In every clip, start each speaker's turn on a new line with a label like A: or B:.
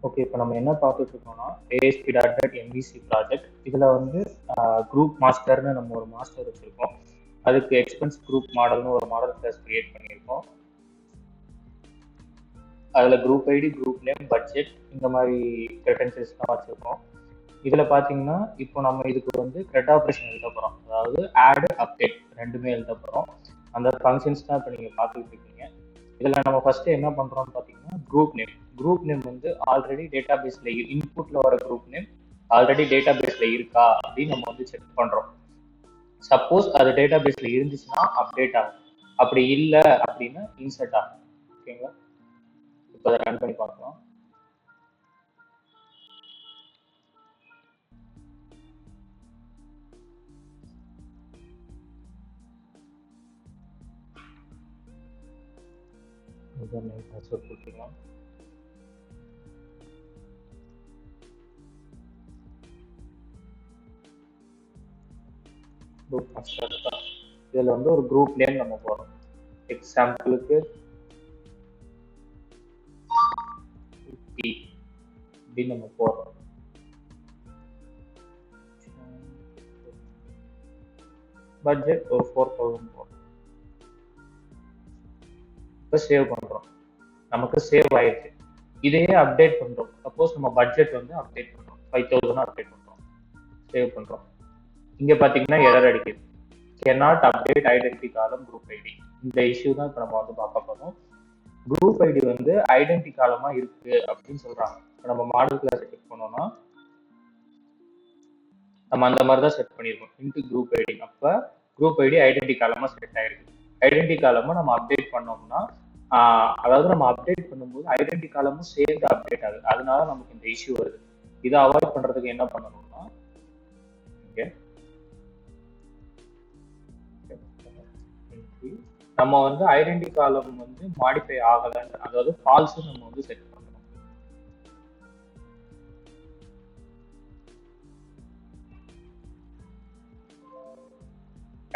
A: Okay, இப்போ நம்ம என்ன பார்த்துட்டு இருக்கோம்னா ASP.NET MVC ப்ராஜெக்ட். இதில் வந்து குரூப் மாஸ்டர்னு நம்ம ஒரு மாஸ்டர் வச்சுருக்கோம். அதுக்கு எக்ஸ்பென்ஸ் குரூப் மாடல்னு ஒரு மாடல் கிளாஸ் கிரியேட் பண்ணியிருக்கோம். அதில் group ID, group name, budget இந்த மாதிரி கிரெடென்ஷியல்ஸ்லாம் வச்சுருக்கோம். இதில் பார்த்தீங்கன்னா இப்போ நம்ம இதுக்கு வந்து க்ரெட் ஆப்ரேஷன் எழுத போகிறோம். அதாவது ஆட், அப்டேட் ரெண்டுமே எழுத போகிறோம். அந்த ஃபங்க்ஷன்ஸ் தான் இப்போ நீங்கள் பார்த்துக்கிட்டு இருக்கீங்க. இதில் நம்ம ஃபஸ்ட்டு என்ன பண்ணுறோம்னு பார்த்தீங்கன்னா குரூப் நேம் வந்து ஆல்ரெடி டேட்டா பேஸில் இன்புட்டில் வர குரூப் நேம் ஆல்ரெடி டேட்டா பேஸில் இருக்கா அப்படின்னு நம்ம வந்து செக் பண்ணுறோம். சப்போஸ் அது டேட்டா பேஸில் இருந்துச்சுன்னா அப்டேட் ஆகும், அப்படி இல்லை அப்படின்னா இன்சர்ட் ஆகும். ஓகேங்களா, இப்போ அதை ரன் பண்ணி பார்க்கலாம். பாஸ்வேர்ட் கொடுத்துக்கலாம். குரூப் மாஸ்டர் தான். இதில் வந்து ஒரு குரூப் நேம் நம்ம போகிறோம். எக்ஸாம்பிளுக்கு அப்படின்னு நம்ம போகிறோம். பட்ஜெட் ஒரு 4000 போகிறோம். இப்போ சேவ் பண்ணுறோம். நமக்கு சேவ் ஆயிடுச்சு. இதையே அப்டேட் பண்ணுறோம். சப்போஸ் நம்ம பட்ஜெட் வந்து அப்டேட் பண்ணுறோம், 5000 அப்டேட் பண்ணுறோம், சேவ் பண்ணுறோம். இங்கே பார்த்தீங்கன்னா எரர் அடிக்குது, cannot update identity column group ID. இந்த இஷ்யூ தான் இப்போ நம்ம வந்து பார்க்க போகிறோம். குரூப் ஐடி வந்து ஐடென்டி காலமாக இருக்குது அப்படின்னு சொல்கிறாங்க. இப்போ நம்ம மாடல் கிளாஸ் செக் பண்ணோம்னா நம்ம அந்த மாதிரி தான் செட் பண்ணியிருக்கோம், இன்ட்டு குரூப் ஐடி. அப்போ குரூப் ஐடி ஐடென்டி காலமாக செட் ஆயிருக்கு. ஐடென்டி காலமாக நம்ம அப்டேட் பண்ணோம்னா அதாவது நம்ம அப்டேட் பண்ணும்போது ஐடென்டி காலமும் சேர்ந்து அப்டேட் ஆகுது. அதனால நமக்கு இந்த இஷ்யூ வருது. இதை அவாய்ட் பண்ணுறதுக்கு என்ன பண்ணணும்னா இங்கே நம்ம வந்து ஐடென்டி காலம் வந்து மாடிஃபை ஆகலை, அதாவது ஃபால்ஸ் நம்ம வந்து செட் பண்ணணும்.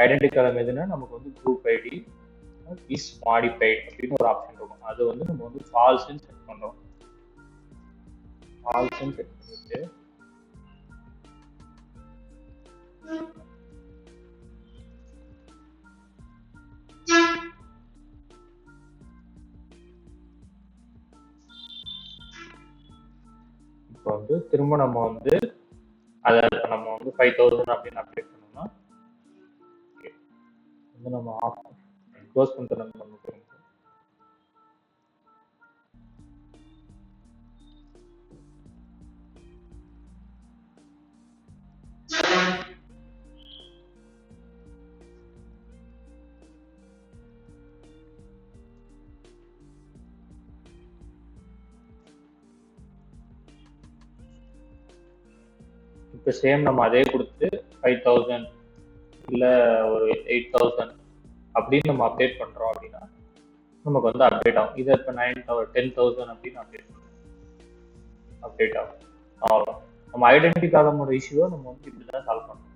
A: ஐடென்டி காலம் எதுனா நமக்கு வந்து குரூப் ஐடி இஸ் மாடிஃபைட் அப்படின்னு ஒரு ஆப்ஷன் இருக்கும். அது வந்து நம்ம வந்து ஃபால்ஸ்ன்னு செட் பண்றோம். ஃபால்ஸ்ன்னு செட் பண்ணிட்டு இப்போ வந்து திரும்ப நம்ம வந்து அதை நம்ம வந்து 5000 அப்படின்னு அப்டேட் பண்ணோம்னா வந்து நம்ம க்ளோஸ் பண்ணிட்டு நம்ம இப்போ சேம் நம்ம அதே கொடுத்து 5000 இல்லை ஒரு 8000 அப்படின்னு நம்ம அப்டேட் பண்ணுறோம் அப்படின்னா நமக்கு வந்து அப்டேட் ஆகும். இதை இப்போ 10,000 அப்படின்னு அப்டேட் ஆகும். அவ்வளோ நம்ம ஐடென்டி காலமோட இஷ்யூவை நம்ம வந்து இப்படி தான் சால்வ் பண்ணணும்.